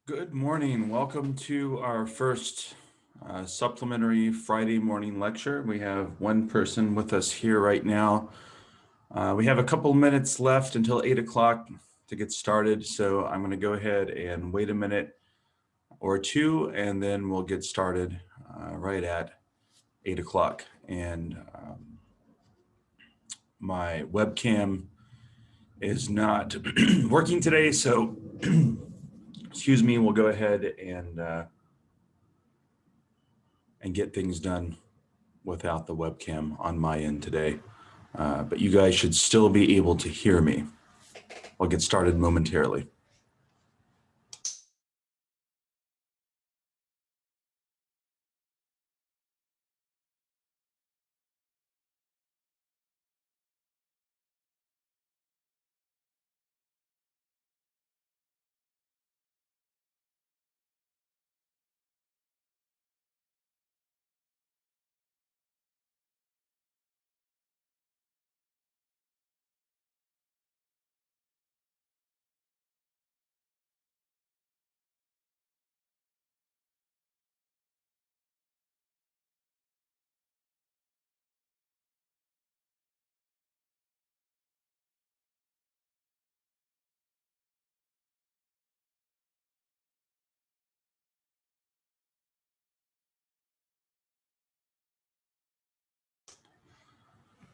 Good morning. Welcome to our first supplementary Friday morning lecture. We have one person with us here right now. We have a couple minutes left until 8 o'clock to get started, so I'm going to go ahead and wait a minute or two, and then we'll get started right at 8 o'clock. And my webcam is not working today, so excuse me, we'll go ahead and get things done without the webcam on my end today. But you guys should still be able to hear me. I'll get started momentarily.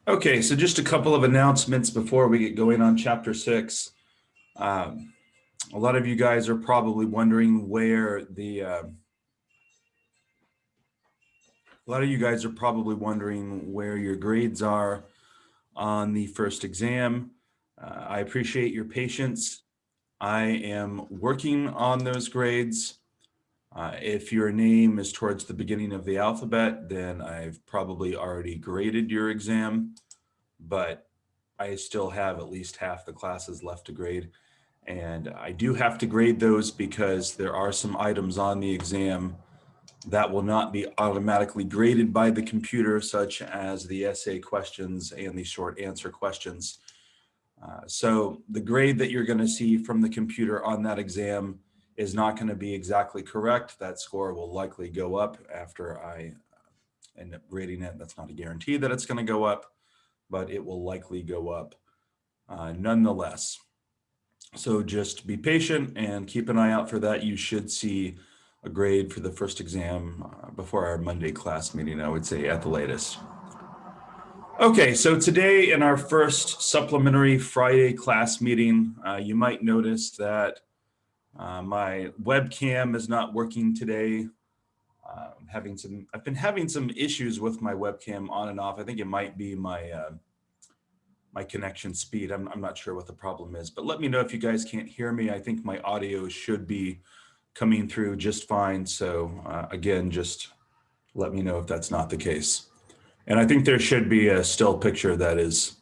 Okay, so just a couple of announcements before we get going on chapter 6. Um, a lot of you guys are probably wondering where your grades are on the first exam. I appreciate your patience. I am working on those grades. If your name is towards the beginning of the alphabet, then I've probably already graded your exam, but I still have at least half the classes left to grade. And I do have to grade those because there are some items on the exam that will not be automatically graded by the computer, such as the essay questions and the short answer questions. So the grade that you're going to see from the computer on that exam is not going to be exactly correct. That score will likely go up after I end up grading it. That's not a guarantee that it's going to go up, but it will likely go up nonetheless. So just be patient and keep an eye out for that. You should see a grade for the first exam before our Monday class meeting, I would say at the latest. Okay, so today in our first supplementary Friday class meeting, you might notice that my webcam is not working today. I've been having some issues with my webcam on and off. I think it might be my connection speed. I'm not sure what the problem is, but let me know if you guys can't hear me. I think my audio should be coming through just fine. So again, just let me know if that's not the case. And I think there should be a still picture that is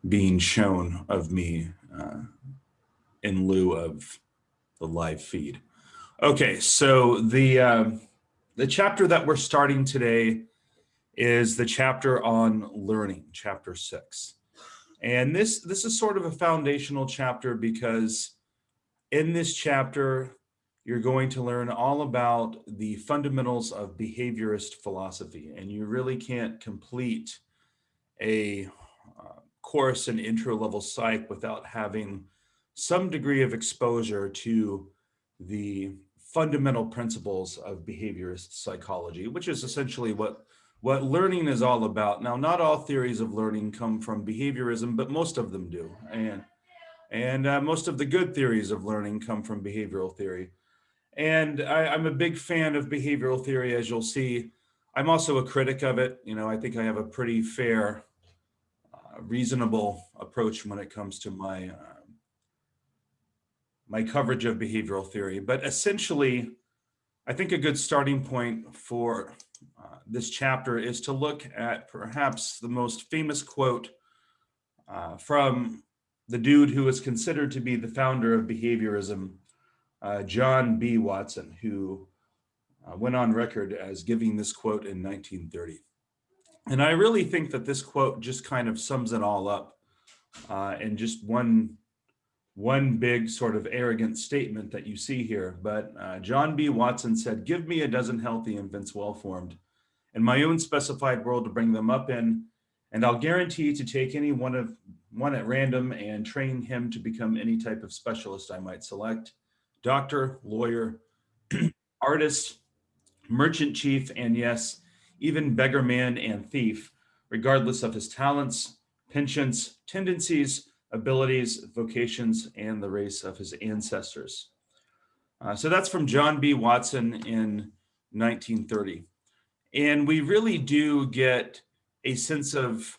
being shown of me in lieu of the live feed. Okay, so the chapter that we're starting today is the chapter on learning, chapter 6. And this is sort of a foundational chapter because in this chapter, you're going to learn all about the fundamentals of behaviorist philosophy, and you really can't complete a course in intro level psych without having some degree of exposure to the fundamental principles of behaviorist psychology, which is essentially what learning is all about. Now, not all theories of learning come from behaviorism, but most of them do, and most of the good theories of learning come from behavioral theory. And I'm a big fan of behavioral theory, as you'll see. I'm also a critic of it. You know, I think I have a pretty fair, reasonable approach when it comes to my coverage of behavioral theory. But essentially, I think a good starting point for this chapter is to look at perhaps the most famous quote from the dude who is considered to be the founder of behaviorism, John B. Watson, who went on record as giving this quote in 1930. And I really think that this quote just kind of sums it all up in just one one big sort of arrogant statement that you see here. But John B. Watson said, "Give me a dozen healthy infants, well-formed, in my own specified world to bring them up in, and I'll guarantee to take any one at random and train him to become any type of specialist I might select: doctor, lawyer, artist, merchant chief, and yes, even beggarman and thief, regardless of his talents, penchants, tendencies, abilities, vocations, and the race of his ancestors." So that's from John B. Watson in 1930. And we really do get a sense of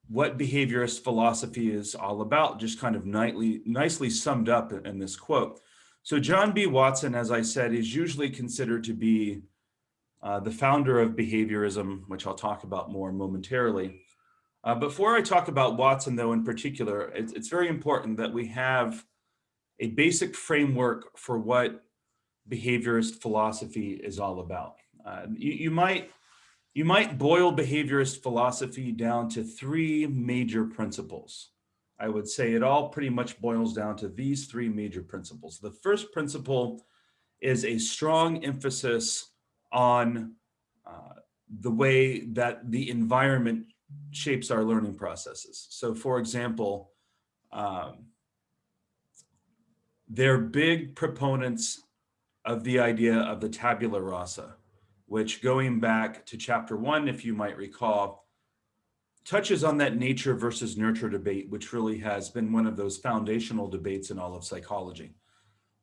what behaviorist philosophy is all about, just kind of nicely summed up in this quote. So John B. Watson, as I said, is usually considered to be the founder of behaviorism, which I'll talk about more momentarily. Before I talk about Watson, though, in particular, it's very important that we have a basic framework for what behaviorist philosophy is all about. You might boil behaviorist philosophy down to three major principles. I would say it all pretty much boils down to these three major principles. The first principle is a strong emphasis on the way that the environment shapes our learning processes. So, for example, they're big proponents of the idea of the tabula rasa, which, going back to chapter 1, if you might recall, touches on that nature versus nurture debate, which really has been one of those foundational debates in all of psychology.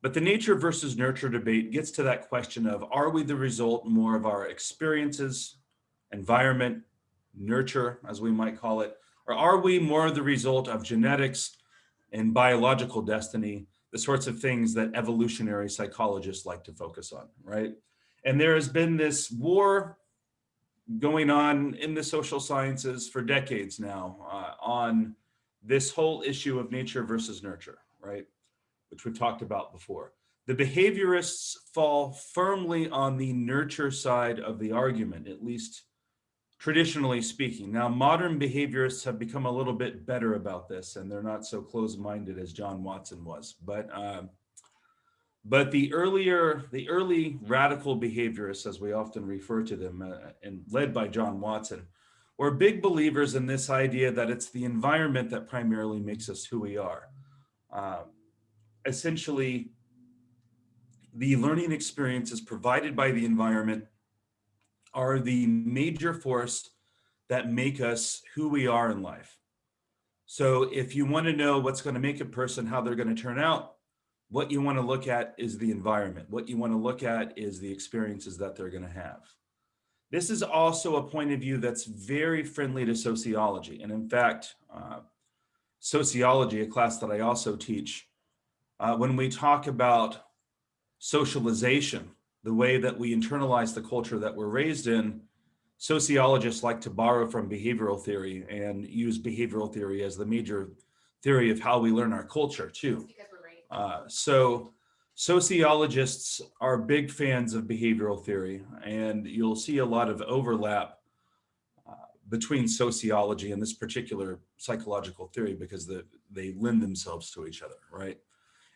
But the nature versus nurture debate gets to that question of, are we the result more of our experiences, environment, nurture, as we might call it, or are we more the result of genetics and biological destiny, the sorts of things that evolutionary psychologists like to focus on, right? And there has been this war going on in the social sciences for decades now on this whole issue of nature versus nurture, right? Which we've talked about before. The behaviorists fall firmly on the nurture side of the argument, at least traditionally speaking. Now, modern behaviorists have become a little bit better about this, and they're not so closed-minded as John Watson was. But the early radical behaviorists, as we often refer to them, and led by John Watson, were big believers in this idea that it's the environment that primarily makes us who we are. Essentially, the learning experiences provided by the environment are the major force that make us who we are in life. So if you want to know what's going to make a person, how they're going to turn out, what you want to look at is the environment. What you want to look at is the experiences that they're going to have. This is also a point of view that's very friendly to sociology. And in fact, sociology, a class that I also teach, when we talk about socialization, the way that we internalize the culture that we're raised in, sociologists like to borrow from behavioral theory and use behavioral theory as the major theory of how we learn our culture too. So sociologists are big fans of behavioral theory, and you'll see a lot of overlap between sociology and this particular psychological theory because they lend themselves to each other, right?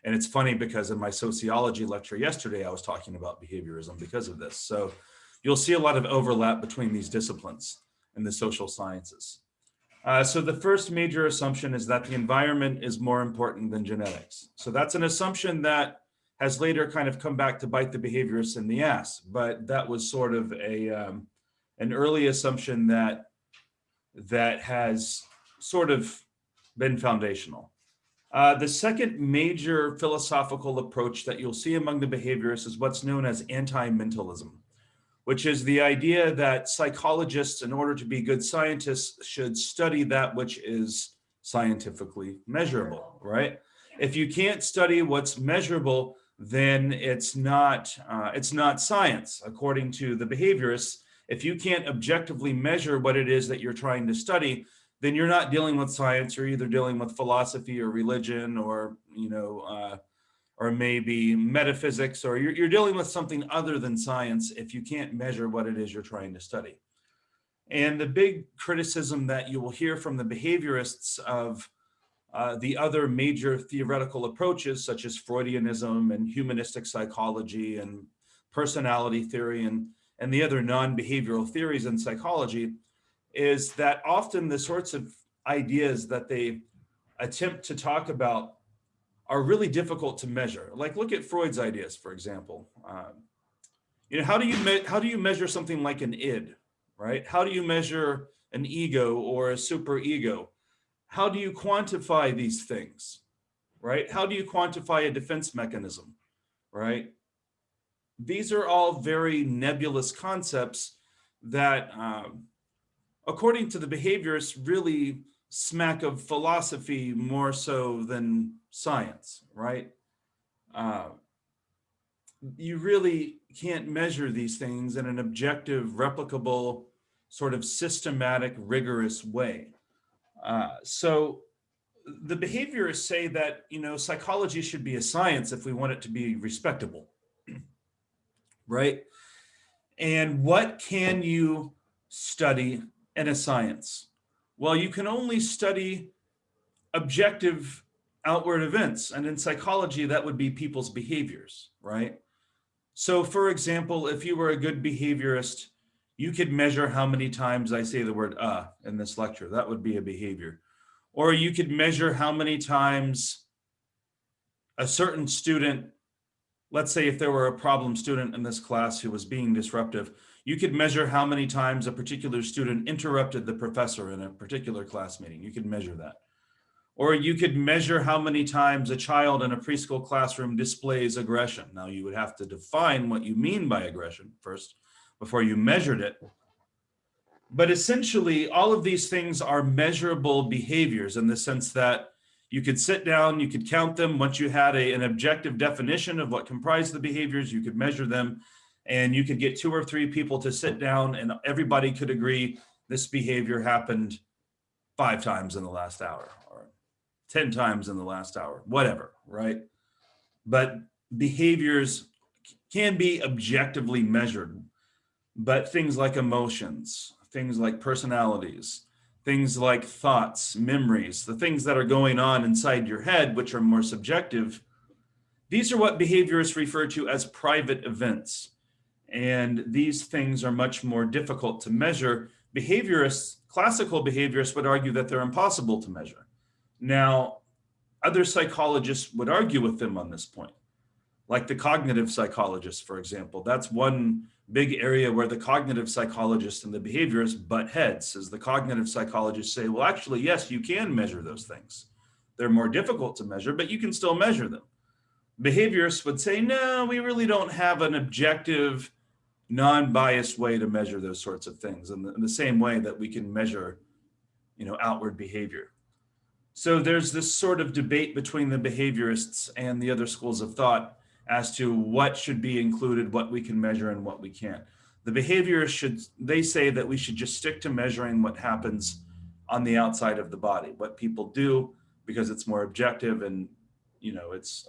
And it's funny because in my sociology lecture yesterday, I was talking about behaviorism because of this. So you'll see a lot of overlap between these disciplines in the social sciences. So the first major assumption is that the environment is more important than genetics. So that's an assumption that has later kind of come back to bite the behaviorists in the ass, but that was sort of an early assumption that has sort of been foundational. The second major philosophical approach that you'll see among the behaviorists is what's known as anti-mentalism, which is the idea that psychologists, in order to be good scientists, should study that which is scientifically measurable, right? If you can't study what's measurable, then it's not science, according to the behaviorists. If you can't objectively measure what it is that you're trying to study, then you're not dealing with science. You're either dealing with philosophy or religion, or or maybe metaphysics, or you're dealing with something other than science if you can't measure what it is you're trying to study. And the big criticism that you will hear from the behaviorists of The other major theoretical approaches, such as Freudianism and humanistic psychology and personality theory and the other non-behavioral theories in psychology, is that often the sorts of ideas that they attempt to talk about are really difficult to measure. Like look at Freud's ideas, for example. How do you measure something like an id, right? How do you measure an ego or a superego? How do you quantify these things, right? How do you quantify a defense mechanism, right? These are all very nebulous concepts that, according to the behaviorists, really smack of philosophy more so than science, right? You really can't measure these things in an objective, replicable, sort of systematic, rigorous way. So the behaviorists say that, psychology should be a science if we want it to be respectable, right? And what can you study in a science? Well, you can only study objective outward events. And in psychology, that would be people's behaviors, right? So for example, if you were a good behaviorist, you could measure how many times I say the word in this lecture. That would be a behavior. Or you could measure how many times a certain student, let's say if there were a problem student in this class who was being disruptive, you could measure how many times a particular student interrupted the professor in a particular class meeting. You could measure that. Or you could measure how many times a child in a preschool classroom displays aggression. Now, you would have to define what you mean by aggression first before you measured it. But essentially, all of these things are measurable behaviors in the sense that you could sit down, you could count them. Once you had an objective definition of what comprised the behaviors, you could measure them, and you could get 2 or 3 people to sit down and everybody could agree this behavior happened 5 times in the last hour or 10 times in the last hour, whatever, right? But behaviors can be objectively measured, but things like emotions, things like personalities, things like thoughts, memories, the things that are going on inside your head, which are more subjective, these are what behaviorists refer to as private events. And these things are much more difficult to measure. Behaviorists, classical behaviorists, would argue that they're impossible to measure. Now, other psychologists would argue with them on this point, like the cognitive psychologists, for example. That's one big area where the cognitive psychologists and the behaviorists butt heads, as the cognitive psychologists say, well, actually, yes, you can measure those things. They're more difficult to measure, but you can still measure them. Behaviorists would say, no, we really don't have an objective, non-biased way to measure those sorts of things in the same way that we can measure, outward behavior. So there's this sort of debate between the behaviorists and the other schools of thought as to what should be included, what we can measure and what we can't. The behaviorists they say that we should just stick to measuring what happens on the outside of the body, what people do, because it's more objective and, it's,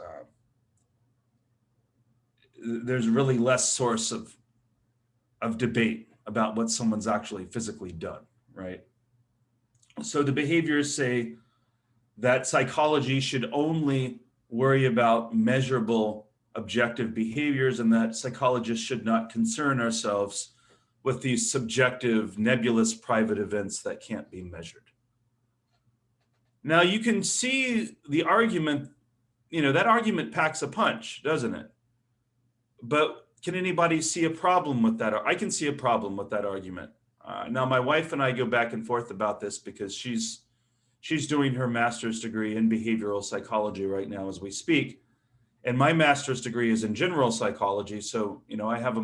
there's really less source of debate about what someone's actually physically done, right? So the behaviorists say that psychology should only worry about measurable objective behaviors and that psychologists should not concern ourselves with these subjective, nebulous private events that can't be measured. Now you can see the argument, that argument packs a punch, doesn't it? But can anybody see a problem with that? I can see a problem with that argument. Now my wife and I go back and forth about this because she's doing her master's degree in behavioral psychology right now as we speak. And my master's degree is in general psychology. So, I have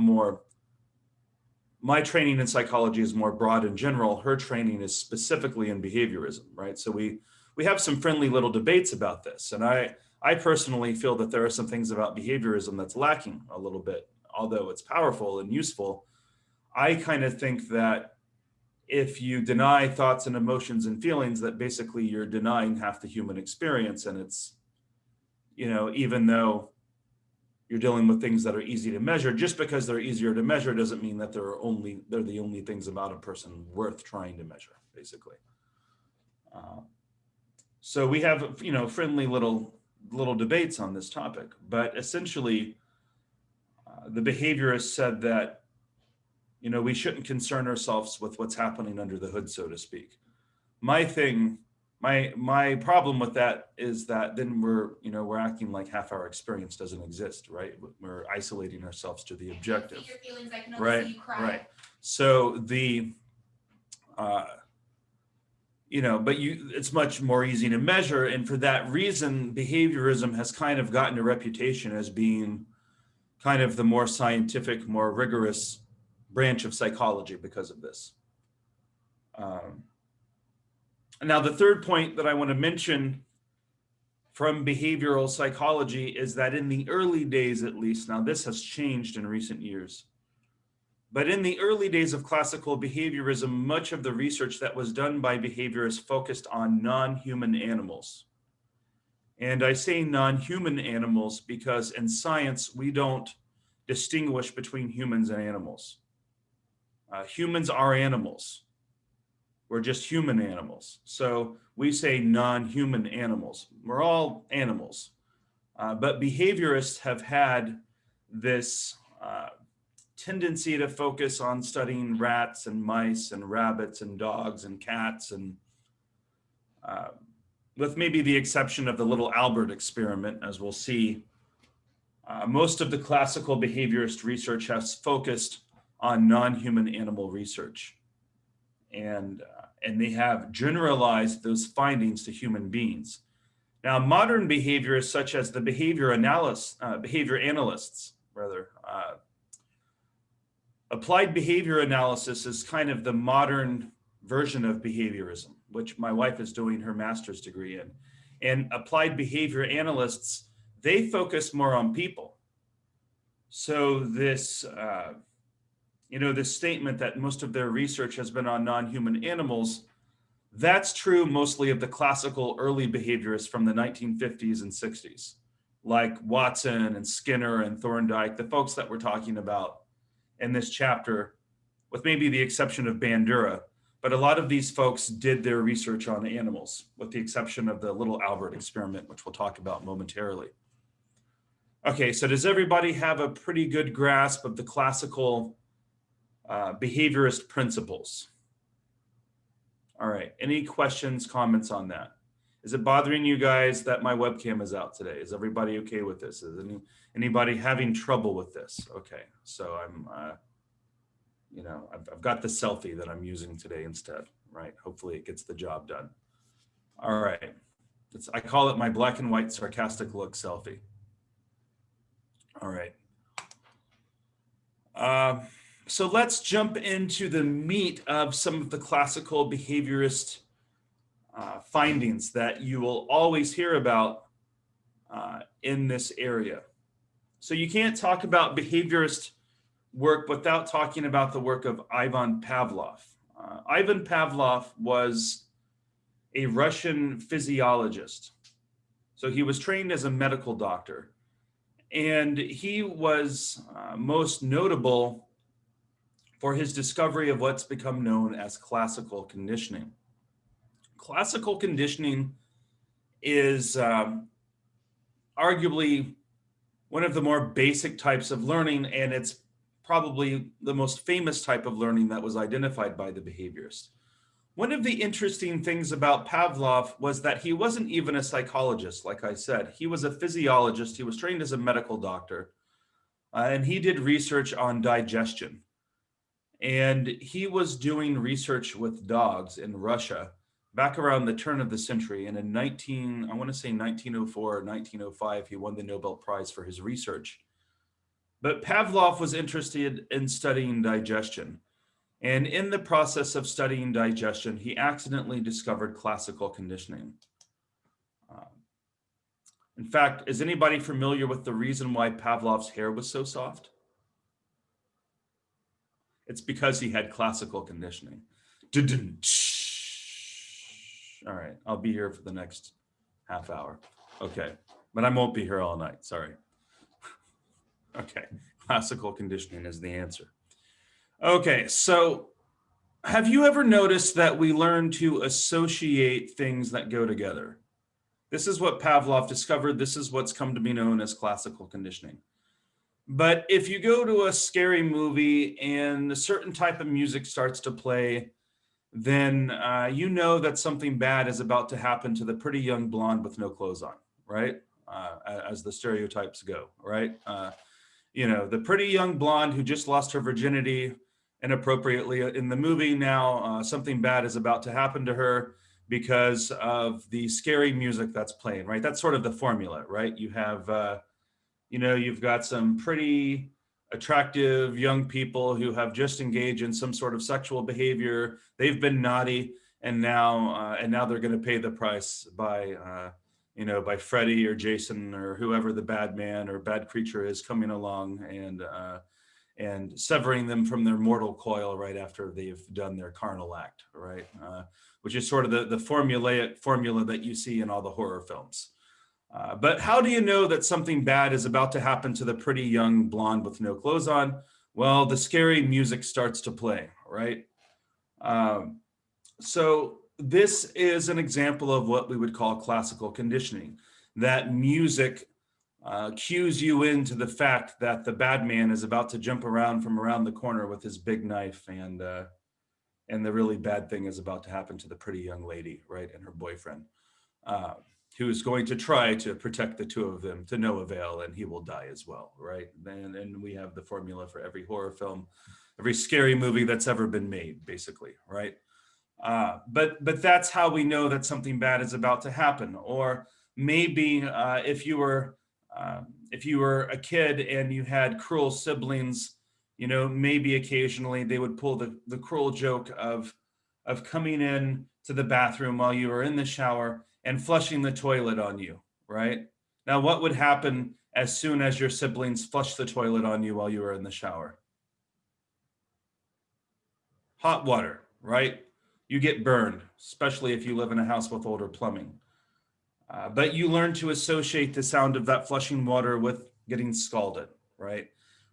my training in psychology is more broad in general. Her training is specifically in behaviorism, right? So we have some friendly little debates about this. And I personally feel that there are some things about behaviorism that's lacking a little bit, although it's powerful and useful. I kind of think that if you deny thoughts and emotions and feelings, that basically you're denying half the human experience. And it's, even though you're dealing with things that are easy to measure, just because they're easier to measure doesn't mean that they're the only things about a person worth trying to measure, basically. So we have, friendly little debates on this topic, but essentially the behaviorists said that, we shouldn't concern ourselves with what's happening under the hood, so to speak. My thing, my problem with that is that then we're acting like half our experience doesn't exist, right? We're isolating ourselves to the objective. Your feelings, I can only Right, see you cry. right. So but it's much more easy to measure. And for that reason, behaviorism has kind of gotten a reputation as being kind of the more scientific, more rigorous branch of psychology because of this. Now, the third point that I want to mention from behavioral psychology is that in the early days, at least, now this has changed in recent years, but in the early days of classical behaviorism, much of the research that was done by behaviorists focused on non-human animals. And I say non-human animals because in science, we don't distinguish between humans and animals. Humans are animals. We're just human animals. So we say non-human animals. We're all animals. But behaviorists have had this tendency to focus on studying rats and mice and rabbits and dogs and cats, and with maybe the exception of the little Albert experiment, as we'll see, most of the classical behaviorist research has focused on non-human animal research. And they have generalized those findings to human beings. Now, modern behaviorists, such as the behavior analysts, applied behavior analysis is kind of the modern version of behaviorism, which my wife is doing her master's degree in. And applied behavior analysts, they focus more on people. So this, this statement that most of their research has been on non-human animals, that's true mostly of the classical early behaviorists from the 1950s and 60s, like Watson and Skinner and Thorndike, the folks that we're talking about in this chapter, with maybe the exception of Bandura. But a lot of these folks did their research on animals, with the exception of the little Albert experiment, which we'll talk about momentarily. Okay, so does everybody have a pretty good grasp of the classical behaviorist principles? All right, any questions, comments on that? Is it bothering you guys that my webcam is out today? Is everybody okay with this? Is anybody having trouble with this? Okay, so I'm, I've got the selfie that I'm using today instead, right? Hopefully it gets the job done. All right, I call it my black and white sarcastic look selfie. All right. So let's jump into the meat of some of the classical behaviorist findings that you will always hear about in this area. So you can't talk about behaviorist work without talking about the work of Ivan Pavlov. Ivan Pavlov was a Russian physiologist. So he was trained as a medical doctor. And he was most notable for his discovery of what's become known as classical conditioning. Classical conditioning is arguably one of the more basic types of learning, and it's probably the most famous type of learning that was identified by the behaviorists. One of the interesting things about Pavlov was that he wasn't even a psychologist, like I said. He was a physiologist. He was trained as a medical doctor, and he did research on digestion. And he was doing research with dogs in Russia back around the turn of the century. And in 1904 or 1905, he won the Nobel Prize for his research. But Pavlov was interested in studying digestion. And in the process of studying digestion, he accidentally discovered classical conditioning. In fact, is anybody familiar with the reason why Pavlov's hair was so soft? It's because he had classical conditioning. All right, I'll be here for the next half hour. Okay, but I won't be here all night, sorry. Okay, classical conditioning is the answer. Okay, so have you ever noticed that we learn to associate things that go together? This is what Pavlov discovered. This is what's come to be known as classical conditioning. But if you go to a scary movie and a certain type of music starts to play, then you know that something bad is about to happen to the pretty young blonde with no clothes on, right? As the stereotypes go, right? The pretty young blonde who just lost her virginity inappropriately in the movie. Now something bad is about to happen to her because of the scary music that's playing, right? That's sort of the formula, right? You have, you've got some pretty attractive young people who have just engaged in some sort of sexual behavior. They've been naughty, and now they're going to pay the price by Freddy or Jason or whoever the bad man or bad creature is coming along and severing them from their mortal coil right after they've done their carnal act, right? Which is sort of the formulaic formula that you see in all the horror films. But how do you know that something bad is about to happen to the pretty young blonde with no clothes on? Well, the scary music starts to play, right? So this is an example of what we would call classical conditioning. That music cues you into the fact that the bad man is about to jump around from around the corner with his big knife, and the really bad thing is about to happen to the pretty young lady, right, and her boyfriend. Who is going to try to protect the two of them to no avail, and he will die as well, right? And we have the formula for every horror film, every scary movie that's ever been made, basically, right? But that's how we know that something bad is about to happen. Or maybe if you were a kid and you had cruel siblings, maybe occasionally they would pull the cruel joke of coming in to the bathroom while you were in the shower and flushing the toilet on you, right? Now, what would happen as soon as your siblings flushed the toilet on you while you were in the shower? Hot water, right? You get burned, especially if you live in a house with older plumbing. But you learn to associate the sound of that flushing water with getting scalded, right?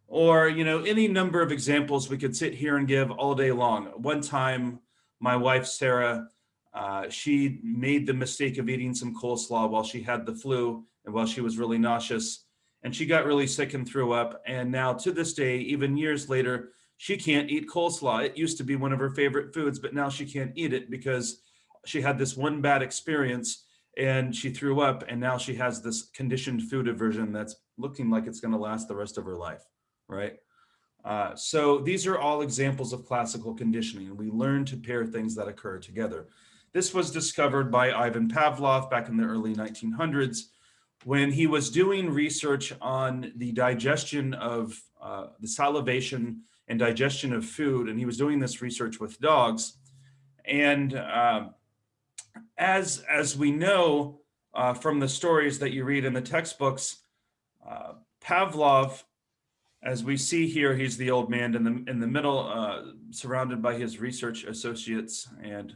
Or, any number of examples we could sit here and give all day long. One time, my wife, Sarah, she made the mistake of eating some coleslaw while she had the flu and while she was really nauseous. And she got really sick and threw up. And now to this day, even years later, she can't eat coleslaw. It used to be one of her favorite foods, but now she can't eat it because she had this one bad experience and she threw up. And now she has this conditioned food aversion that's looking like it's going to last the rest of her life, right? So these are all examples of classical conditioning. We learn to pair things that occur together. This was discovered by Ivan Pavlov back in the early 1900s when he was doing research on the digestion of the salivation and digestion of food. And he was doing this research with dogs. And as we know from the stories that you read in the textbooks, Pavlov, as we see here, he's the old man in the middle, surrounded by his research associates, and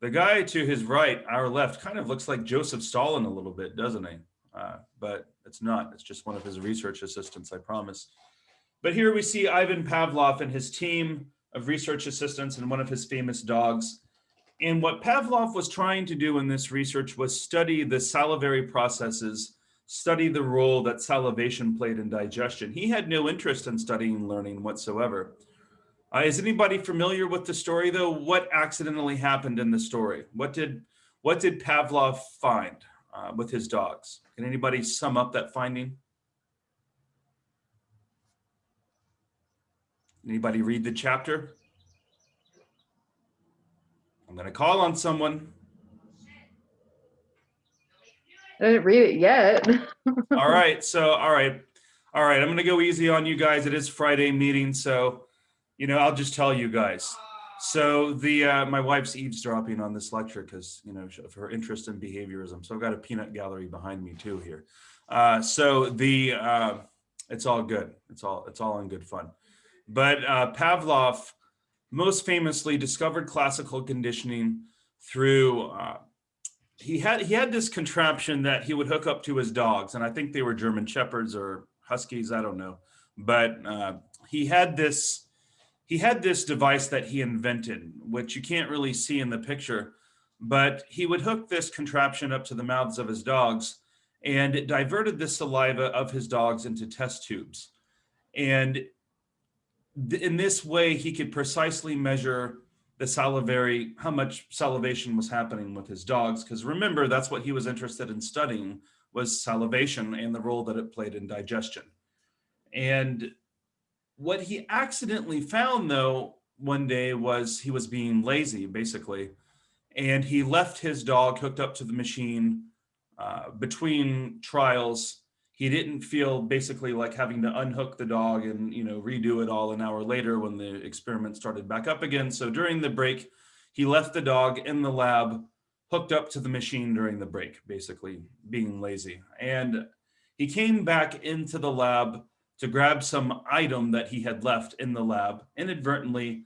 the guy to his right, our left, kind of looks like Joseph Stalin a little bit, doesn't he? But it's not. It's just one of his research assistants, I promise. But here we see Ivan Pavlov and his team of research assistants and one of his famous dogs. And what Pavlov was trying to do in this research was study the salivary processes, study the role that salivation played in digestion. He had no interest in studying learning whatsoever. Is anybody familiar with the story, though? What accidentally happened in the story? What did Pavlov find with his dogs? Can anybody sum up that finding? Anybody read the chapter? I'm going to call on someone. I didn't read it yet. All right. I'm going to go easy on you guys. It is Friday meeting, so I'll just tell you guys. So my wife's eavesdropping on this lecture because of her interest in behaviorism. So I've got a peanut gallery behind me too here. It's all good. It's all in good fun. But Pavlov most famously discovered classical conditioning through he had this contraption that he would hook up to his dogs, and I think they were German Shepherds or Huskies, I don't know, but he had this device that he invented, which you can't really see in the picture, but he would hook this contraption up to the mouths of his dogs, and it diverted the saliva of his dogs into test tubes. And in this way, he could precisely measure the salivary, how much salivation was happening with his dogs. Because remember, that's what he was interested in studying, was salivation and the role that it played in digestion. And what he accidentally found, though, one day was he was being lazy, basically. And he left his dog hooked up to the machine between trials. He didn't feel basically like having to unhook the dog and, redo it all an hour later when the experiment started back up again. So during the break, he left the dog in the lab, hooked up to the machine during the break, basically being lazy. And he came back into the lab to grab some item that he had left in the lab inadvertently.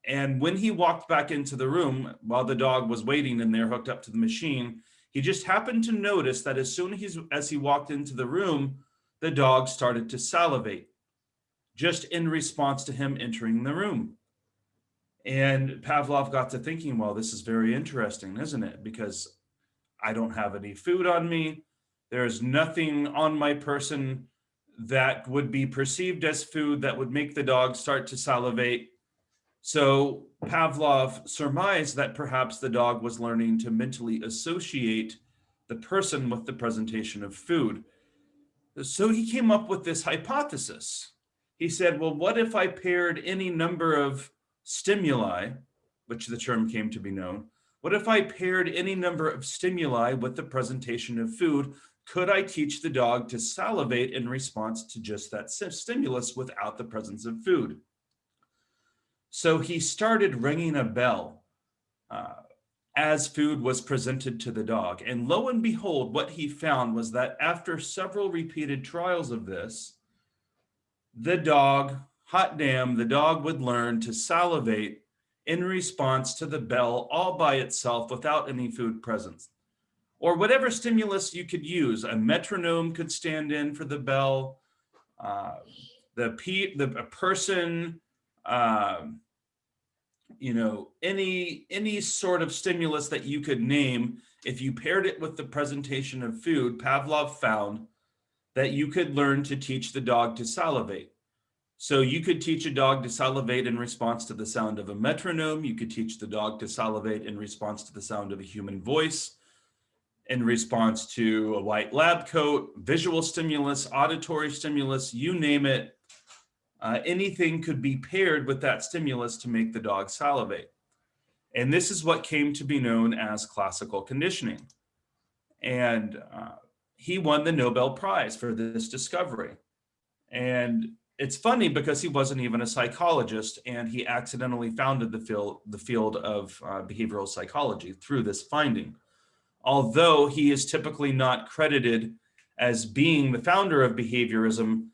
And when he walked back into the room while the dog was waiting in there hooked up to the machine, he just happened to notice that as soon as he walked into the room, the dog started to salivate, just in response to him entering the room. And Pavlov got to thinking, well, this is very interesting, isn't it? Because I don't have any food on me. There's nothing on my person that would be perceived as food that would make the dog start to salivate. So Pavlov surmised that perhaps the dog was learning to mentally associate the person with the presentation of food. So he came up with this hypothesis. He said, well, what if I paired any number of stimuli, which the term came to be known, what if I paired any number of stimuli with the presentation of food? Could I teach the dog to salivate in response to just that stimulus without the presence of food? So he started ringing a bell as food was presented to the dog. And lo and behold, what he found was that after several repeated trials of this, the dog, hot damn, the dog would learn to salivate in response to the bell all by itself without any food presence. Or whatever stimulus you could use. A metronome could stand in for the bell, a person, any sort of stimulus that you could name. If you paired it with the presentation of food, Pavlov found that you could learn to teach the dog to salivate. So you could teach a dog to salivate in response to the sound of a metronome. You could teach the dog to salivate in response to the sound of a human voice, in response to a white lab coat, visual stimulus, auditory stimulus, you name it. Anything could be paired with that stimulus to make the dog salivate. And this is what came to be known as classical conditioning. And he won the Nobel Prize for this discovery. And it's funny because he wasn't even a psychologist, and he accidentally founded the field of behavioral psychology through this finding. Although he is typically not credited as being the founder of behaviorism,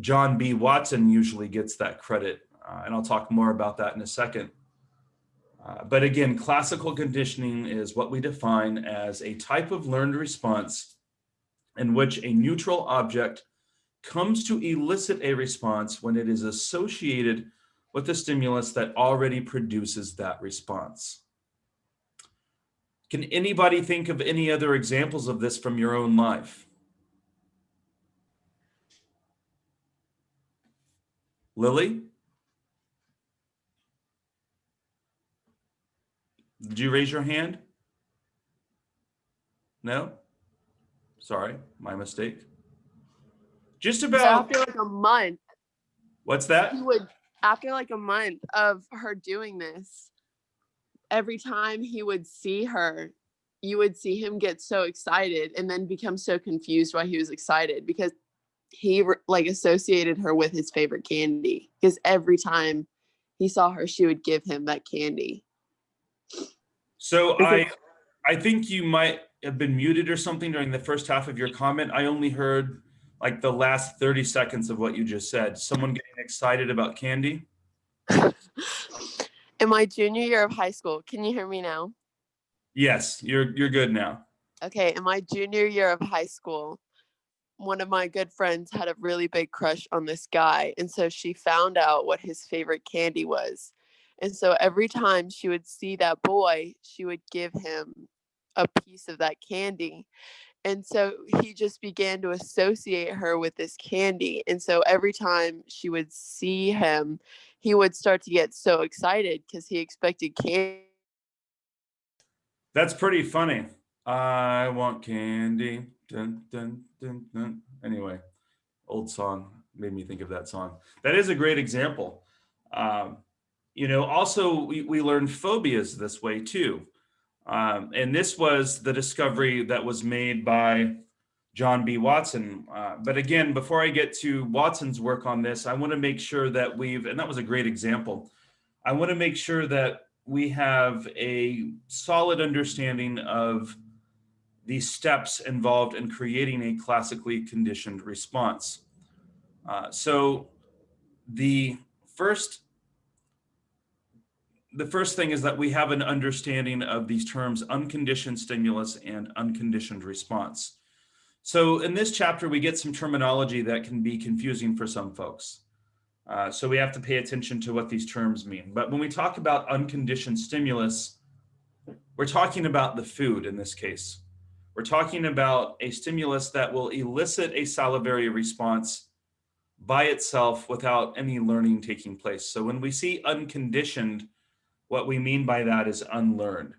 John B. Watson usually gets that credit, and I'll talk more about that in a second. But again, classical conditioning is what we define as a type of learned response in which a neutral object comes to elicit a response when it is associated with a stimulus that already produces that response. Can anybody think of any other examples of this from your own life? Lily? Did you raise your hand? No? Sorry, my mistake. Just So about. after like a month, What's that? after like a month of her doing this, every time he would see her, you would see him get so excited and then become so confused why he was excited, because he like associated her with his favorite candy, because every time he saw her, she would give him that candy. So I think you might have been muted or something during the first half of your comment. I only heard like the last 30 seconds of what you just said. Someone getting excited about candy? In my junior year of high school, can you hear me now? Yes, you're good now. Okay, in my junior year of high school, one of my good friends had a really big crush on this guy, and so she found out what his favorite candy was. And so every time she would see that boy, she would give him a piece of that candy. And so he just began to associate her with this candy. And so every time she would see him, he would start to get so excited because he expected candy. That's pretty funny. I want candy. Dun, dun, dun, dun. Anyway, old song made me think of that song. That is a great example. Um, also we learn phobias this way too. And this was the discovery that was made by John B. Watson. But again, before I get to Watson's work on this, I want to make sure that and that was a great example. I want to make sure that we have a solid understanding of the steps involved in creating a classically conditioned response. So the first thing is that we have an understanding of these terms unconditioned stimulus and unconditioned response. So in this chapter, we get some terminology that can be confusing for some folks. So we have to pay attention to what these terms mean. But when we talk about unconditioned stimulus, we're talking about the food in this case. We're talking about a stimulus that will elicit a salivary response by itself without any learning taking place. So when we see unconditioned, what we mean by that is unlearned.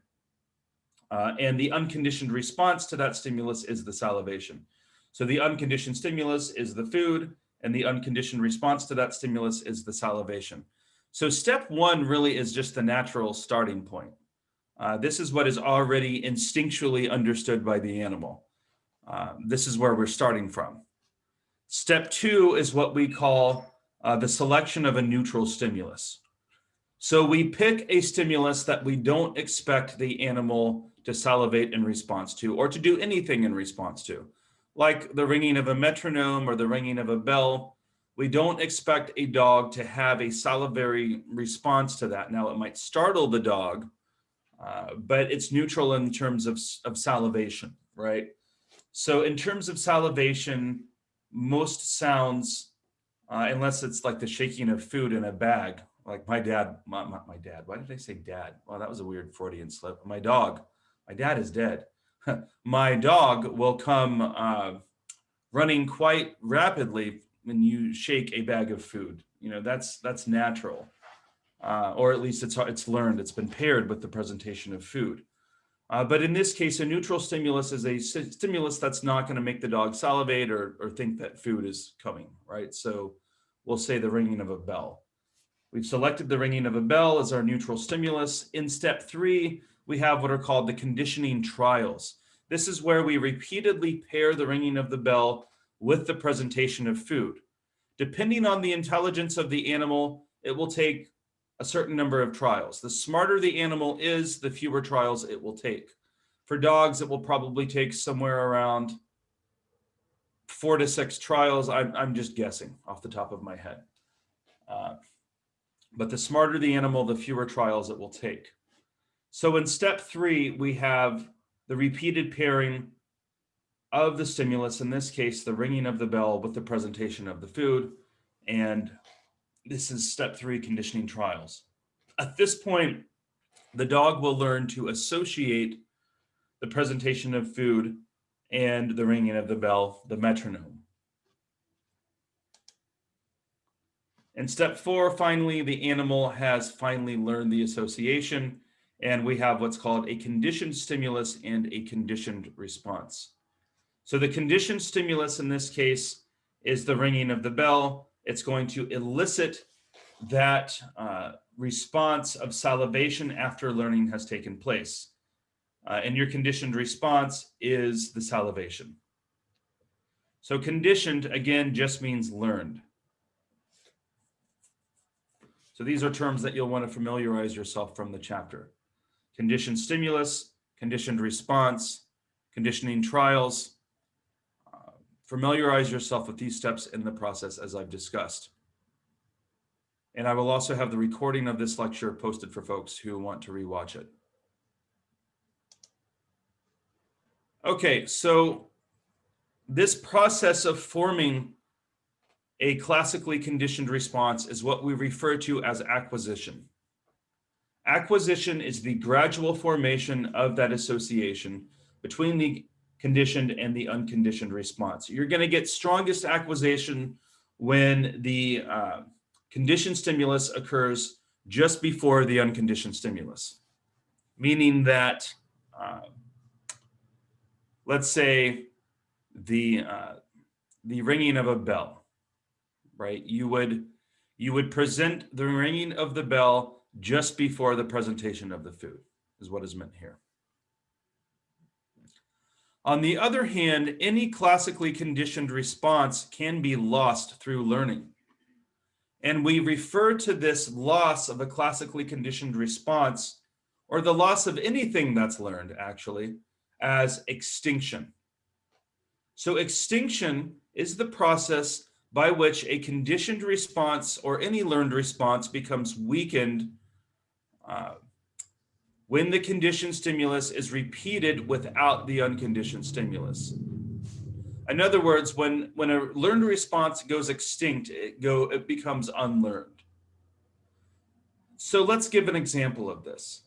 And the unconditioned response to that stimulus is the salivation. So the unconditioned stimulus is the food, and the unconditioned response to that stimulus is the salivation. So step one really is just the natural starting point. This is what is already instinctually understood by the animal. This is where we're starting from. Step two is what we call the selection of a neutral stimulus. So we pick a stimulus that we don't expect the animal to salivate in response to, or to do anything in response to, like the ringing of a metronome or the ringing of a bell. We don't expect a dog to have a salivary response to that. Now, it might startle the dog, but it's neutral in terms of salivation, right? So in terms of salivation, most sounds, unless it's like the shaking of food in a bag, like my dad, my dad, why did I say dad? Well, that was a weird Freudian slip. My dad is dead. My dog will come running quite rapidly when you shake a bag of food. That's natural. Or at least it's learned, it's been paired with the presentation of food. But in this case, a neutral stimulus is a stimulus that's not going to make the dog salivate or think that food is coming, right? So we'll say the ringing of a bell. We've selected the ringing of a bell as our neutral stimulus. In step three, we have what are called the conditioning trials. This is where we repeatedly pair the ringing of the bell with the presentation of food. Depending on the intelligence of the animal, it will take a certain number of trials. The smarter the animal is, the fewer trials it will take. For dogs, it will probably take somewhere around 4 to 6 trials. I'm just guessing off the top of my head. But the smarter the animal, the fewer trials it will take. So in step three, we have the repeated pairing of the stimulus, in this case, the ringing of the bell with the presentation of the food. And this is step three, conditioning trials. At this point, the dog will learn to associate the presentation of food and the ringing of the bell, the metronome. In step four, finally, the animal has finally learned the association, and we have what's called a conditioned stimulus and a conditioned response. So the conditioned stimulus in this case is the ringing of the bell. It's going to elicit that response of salivation after learning has taken place. And your conditioned response is the salivation. So conditioned, again, just means learned. So these are terms that you'll want to familiarize yourself from the chapter. Conditioned stimulus, conditioned response, conditioning trials. Familiarize yourself with these steps in the process as I've discussed. And I will also have the recording of this lecture posted for folks who want to rewatch it. Okay, so this process of forming a classically conditioned response is what we refer to as acquisition. Acquisition is the gradual formation of that association between the conditioned and the unconditioned response. You're going to get strongest acquisition when the conditioned stimulus occurs just before the unconditioned stimulus, meaning that, let's say, the ringing of a bell, right? You would present the ringing of the bell just before the presentation of the food, is what is meant here. On the other hand, any classically conditioned response can be lost through learning. And we refer to this loss of a classically conditioned response, or the loss of anything that's learned actually, as extinction. So extinction is the process by which a conditioned response or any learned response becomes weakened when the conditioned stimulus is repeated without the unconditioned stimulus. In other words, when a learned response goes extinct, it becomes unlearned. So let's give an example of this.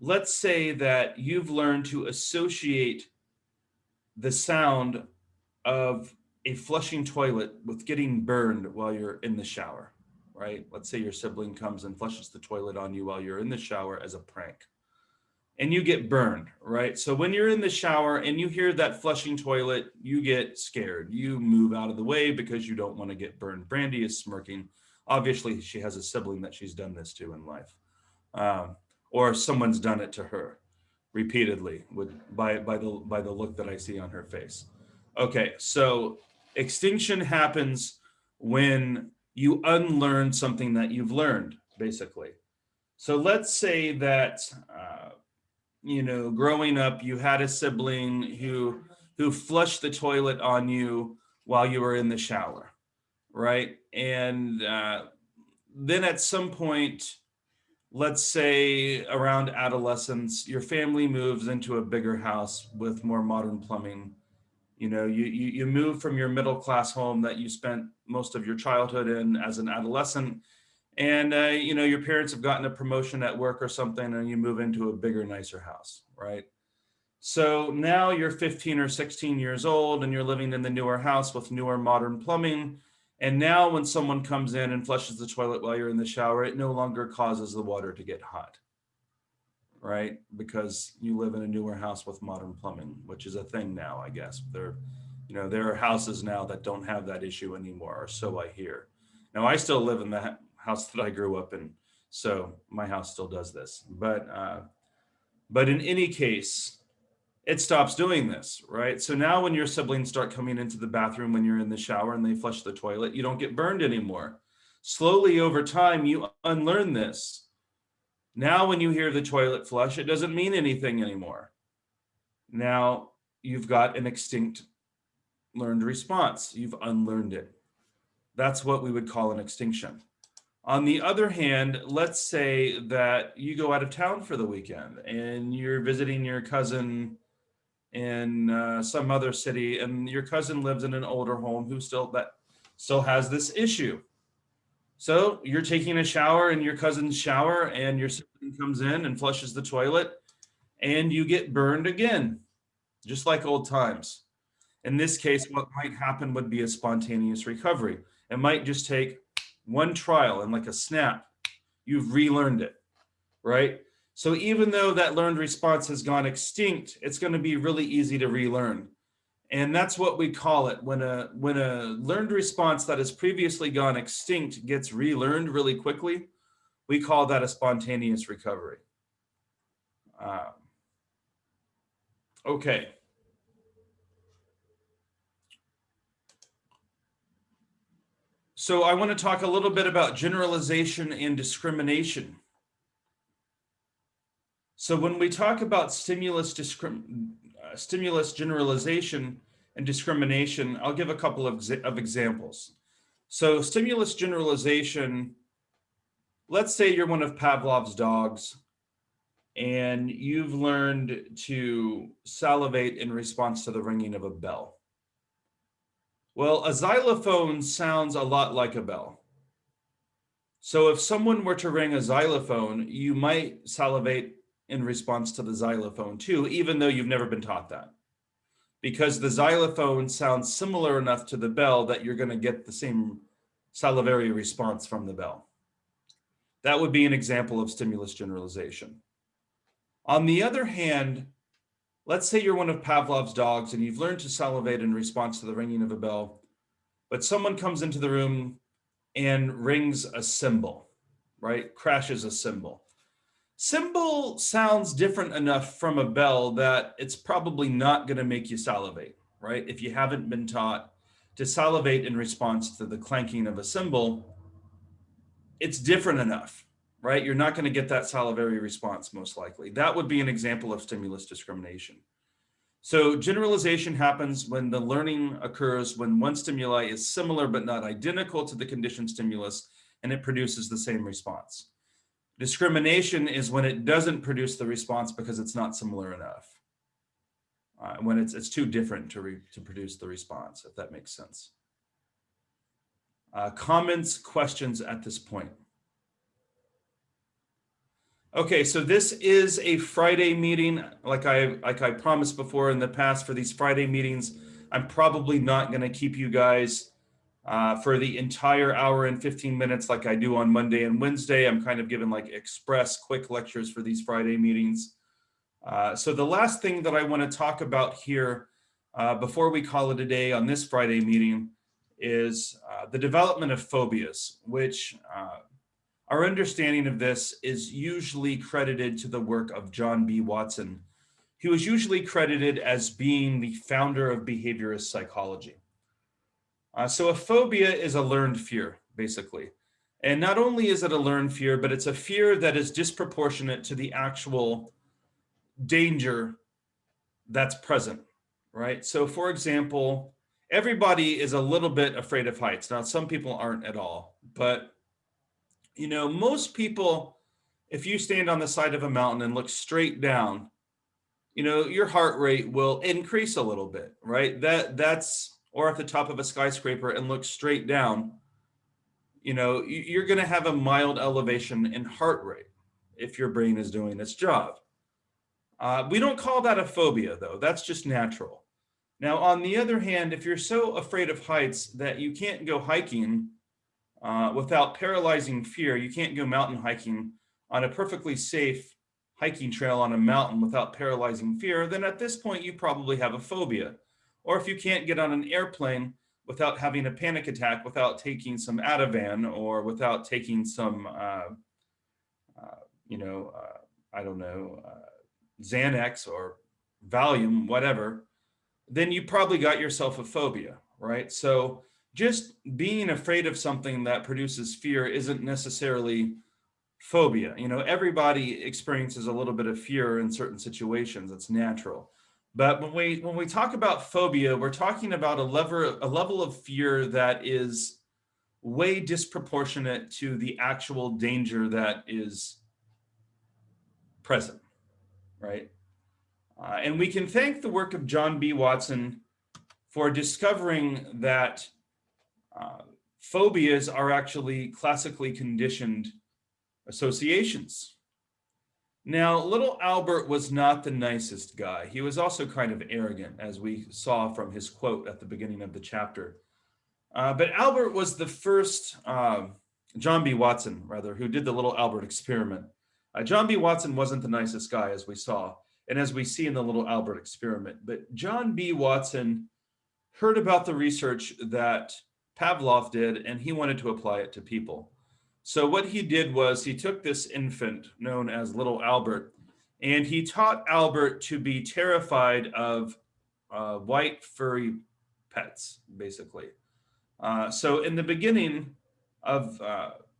Let's say that you've learned to associate the sound of a flushing toilet with getting burned while you're in the shower, right? Let's say your sibling comes and flushes the toilet on you while you're in the shower as a prank, and you get burned, right? So when you're in the shower and you hear that flushing toilet, you get scared. You move out of the way because you don't want to get burned. Brandy is smirking. Obviously, she has a sibling that she's done this to in life, or someone's done it to her repeatedly by the look that I see on her face. Okay, so extinction happens when you unlearn something that you've learned, basically. So let's say that growing up, you had a sibling who flushed the toilet on you while you were in the shower, right? And then at some point, let's say around adolescence, your family moves into a bigger house with more modern plumbing. You move from your middle class home that you spent most of your childhood in as an adolescent, and your parents have gotten a promotion at work or something, and you move into a bigger, nicer house, right? So now you're 15 or 16 years old and you're living in the newer house with newer modern plumbing. And now when someone comes in and flushes the toilet while you're in the shower, it no longer causes the water to get hot, right? Because you live in a newer house with modern plumbing, which is a thing now, I guess. There are houses now that don't have that issue anymore, or so I hear. Now, I still live in the house that I grew up in, so my house still does this. But in any case, it stops doing this, right? So now when your siblings start coming into the bathroom when you're in the shower and they flush the toilet, you don't get burned anymore. Slowly over time, you unlearn this. Now when you hear the toilet flush, it doesn't mean anything anymore. Now you've got an extinct learned response. You've unlearned it. That's what we would call an extinction. On the other hand, let's say that you go out of town for the weekend and you're visiting your cousin in some other city, and your cousin lives in an older home who still has this issue. So you're taking a shower in your cousin's shower, and your sibling comes in and flushes the toilet, and you get burned again, just like old times. In this case, what might happen would be a spontaneous recovery. It might just take one trial, and like a snap, you've relearned it, right? So even though that learned response has gone extinct, it's going to be really easy to relearn. And that's what we call it. When a learned response that has previously gone extinct gets relearned really quickly, we call that a spontaneous recovery. Okay. So I want to talk a little bit about generalization and discrimination. So when we talk about stimulus generalization and discrimination, I'll give a couple of examples. So stimulus generalization, let's say you're one of Pavlov's dogs and you've learned to salivate in response to the ringing of a bell. Well, a xylophone sounds a lot like a bell. So if someone were to ring a xylophone, you might salivate in response to the xylophone too, even though you've never been taught that. Because the xylophone sounds similar enough to the bell that you're going to get the same salivary response from the bell. That would be an example of stimulus generalization. On the other hand, let's say you're one of Pavlov's dogs and you've learned to salivate in response to the ringing of a bell, but someone comes into the room and rings a cymbal, right? Crashes a cymbal. Cymbal sounds different enough from a bell that it's probably not going to make you salivate, right? If you haven't been taught to salivate in response to the clanking of a cymbal, it's different enough, right? You're not going to get that salivary response most likely. That would be an example of stimulus discrimination. So generalization happens when the learning occurs when one stimuli is similar but not identical to the conditioned stimulus, and it produces the same response. Discrimination is when it doesn't produce the response because it's not similar enough. When it's too different to produce the response, if that makes sense. Comments, questions at this point? Okay, so this is a Friday meeting. Like I promised before in the past, for these Friday meetings, I'm probably not going to keep you guys for the entire hour and 15 minutes like I do on Monday and Wednesday. I'm kind of giving like express quick lectures for these Friday meetings. So the last thing that I want to talk about here before we call it a day on this Friday meeting is the development of phobias, which our understanding of this is usually credited to the work of John B. Watson. He was usually credited as being the founder of behaviorist psychology. So a phobia is a learned fear, basically. And not only is it a learned fear, but it's a fear that is disproportionate to the actual danger that's present, right? So for example, everybody is a little bit afraid of heights. Now, some people aren't at all, but you know, most people, if you stand on the side of a mountain and look straight down, you know, your heart rate will increase a little bit, right? Or at the top of a skyscraper and look straight down, you know, you're going to have a mild elevation in heart rate if your brain is doing its job. We don't call that a phobia, though. That's just natural. Now, on the other hand, if you're so afraid of heights that you can't go hiking without paralyzing fear, you can't go mountain hiking on a perfectly safe hiking trail on a mountain without paralyzing fear, then at this point you probably have a phobia. Or if you can't get on an airplane without having a panic attack, without taking some Ativan or without taking some, Xanax or Valium, whatever, then you probably got yourself a phobia, right? So just being afraid of something that produces fear isn't necessarily phobia. You know, everybody experiences a little bit of fear in certain situations. It's natural. But when we talk about phobia, we're talking about a level of fear that is way disproportionate to the actual danger that is present, right? And we can thank the work of John B. Watson for discovering that phobias are actually classically conditioned associations. Now, little Albert was not the nicest guy. He was also kind of arrogant, as we saw from his quote at the beginning of the chapter. But Albert was the first, John B. Watson, rather, who did the little Albert experiment. John B. Watson wasn't the nicest guy, as we saw, and as we see in the little Albert experiment. But John B. Watson heard about the research that Pavlov did, and he wanted to apply it to people. So what he did was he took this infant known as little Albert, and he taught Albert to be terrified of white furry pets, basically. So in the beginning of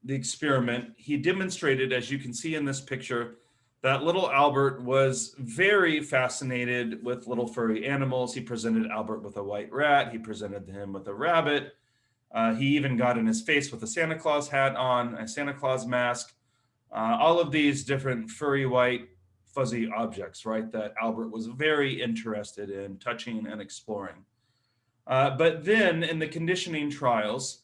the experiment, he demonstrated, as you can see in this picture, that little Albert was very fascinated with little furry animals. He presented Albert with a white rat. He presented him with a rabbit. He even got in his face with a Santa Claus hat on, a Santa Claus mask, all of these different furry, white, fuzzy objects, right, that Albert was very interested in touching and exploring. But then in the conditioning trials,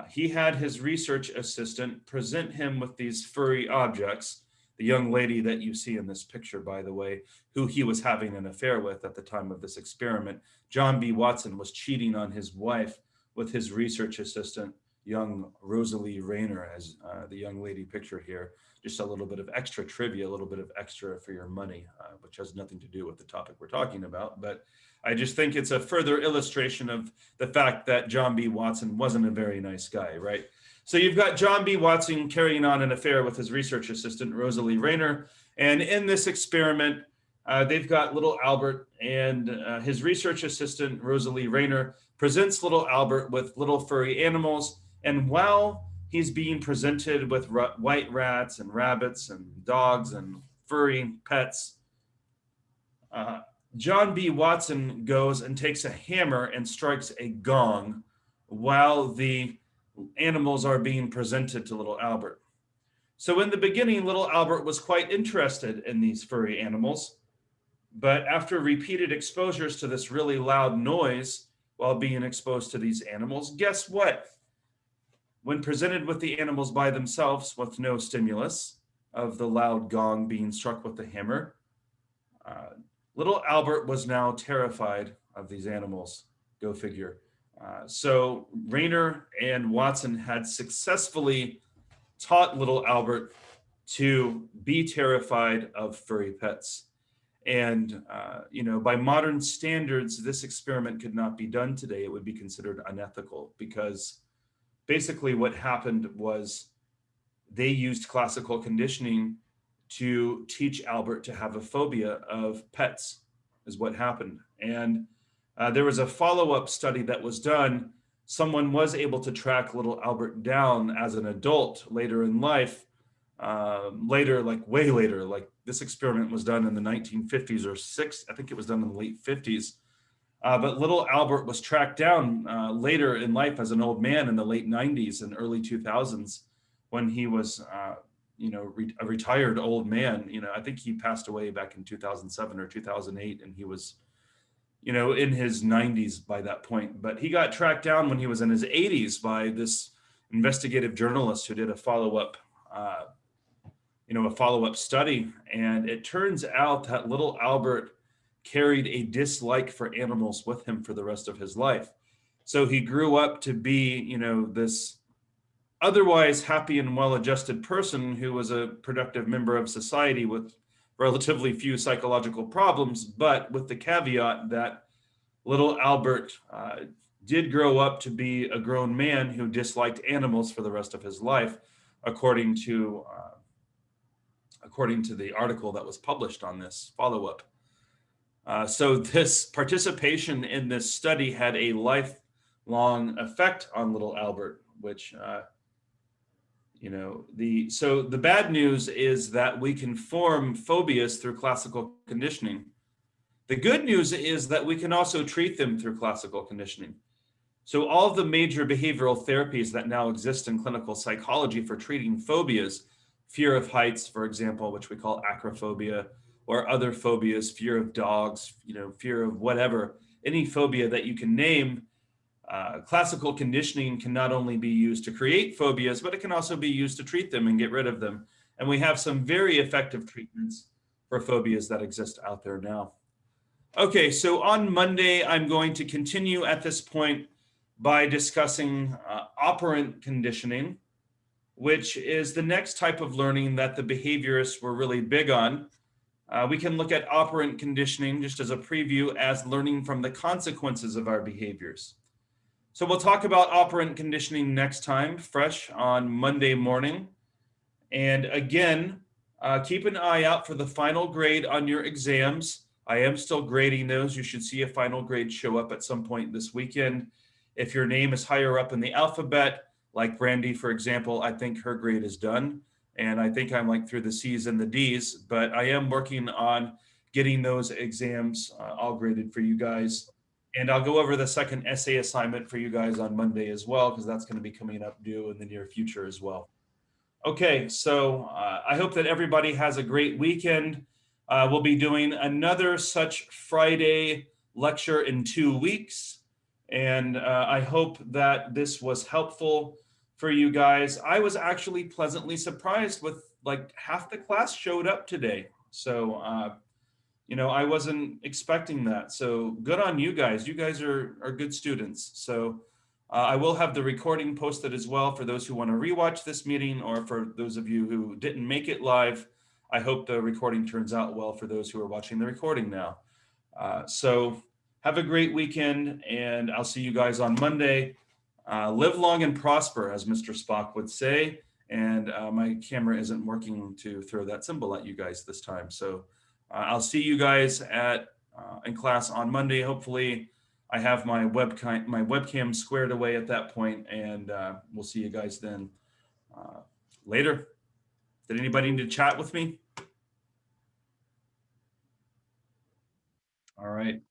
He had his research assistant present him with these furry objects. The young lady that you see in this picture, by the way, who he was having an affair with at the time of this experiment. John B. Watson was cheating on his wife with his research assistant, young Rosalie Rayner, as the young lady pictured here. Just a little bit of extra trivia, a little bit of extra for your money, which has nothing to do with the topic we're talking about. But I just think it's a further illustration of the fact that John B. Watson wasn't a very nice guy, right? So you've got John B. Watson carrying on an affair with his research assistant, Rosalie Rayner. And in this experiment, they've got little Albert, and his research assistant, Rosalie Rayner, presents little Albert with little furry animals. And while he's being presented with white rats and rabbits and dogs and furry pets, John B. Watson goes and takes a hammer and strikes a gong while the animals are being presented to little Albert. So in the beginning, little Albert was quite interested in these furry animals, but after repeated exposures to this really loud noise while being exposed to these animals, guess what? When presented with the animals by themselves with no stimulus of the loud gong being struck with the hammer, little Albert was now terrified of these animals. Go figure. So Rayner and Watson had successfully taught little Albert to be terrified of furry pets. And, by modern standards, this experiment could not be done today. It would be considered unethical, because basically what happened was they used classical conditioning to teach Albert to have a phobia of pets, is what happened. And there was a follow-up study that was done. Someone was able to track little Albert down as an adult later in life, way later, like this experiment was done in the 1950s or I think it was done in the late 50s. But little Albert was tracked down later in life as an old man in the late 90s and early 2000s, when he was, a retired old man. I think he passed away back in 2007 or 2008, and he was, in his 90s by that point. But he got tracked down when he was in his 80s by this investigative journalist who did a follow-up study. And it turns out that little Albert carried a dislike for animals with him for the rest of his life. So he grew up to be, this otherwise happy and well-adjusted person who was a productive member of society with relatively few psychological problems, but with the caveat that little Albert did grow up to be a grown man who disliked animals for the rest of his life, according to the article that was published on this follow-up. So this participation in this study had a lifelong effect on little Albert, which, the bad news is that we can form phobias through classical conditioning. The good news is that we can also treat them through classical conditioning. So all of the major behavioral therapies that now exist in clinical psychology for treating phobias, fear of heights, for example, which we call acrophobia, or other phobias, fear of dogs, fear of whatever, any phobia that you can name, classical conditioning can not only be used to create phobias, but it can also be used to treat them and get rid of them. And we have some very effective treatments for phobias that exist out there now. Okay, so on Monday, I'm going to continue at this point by discussing operant conditioning, which is the next type of learning that the behaviorists were really big on. We can look at operant conditioning just as a preview as learning from the consequences of our behaviors. So we'll talk about operant conditioning next time, fresh on Monday morning. And again, keep an eye out for the final grade on your exams. I am still grading those. You should see a final grade show up at some point this weekend. If your name is higher up in the alphabet, like Brandy, for example, I think her grade is done. And I think I'm through the C's and the D's, but I am working on getting those exams all graded for you guys. And I'll go over the second essay assignment for you guys on Monday as well, because that's going to be coming up due in the near future as well. Okay, so I hope that everybody has a great weekend. We'll be doing another such Friday lecture in 2 weeks. And I hope that this was helpful for you guys. I was actually pleasantly surprised with like half the class showed up today. So, I wasn't expecting that. So good on you guys. You guys are good students. So I will have the recording posted as well for those who want to rewatch this meeting, or for those of you who didn't make it live. I hope the recording turns out well for those who are watching the recording now. So have a great weekend, and I'll see you guys on Monday. Live long and prosper, as Mr. Spock would say. And my camera isn't working to throw that symbol at you guys this time. So I'll see you guys in class on Monday. Hopefully, I have my webcam squared away at that point, and we'll see you guys then later. Did anybody need to chat with me? All right.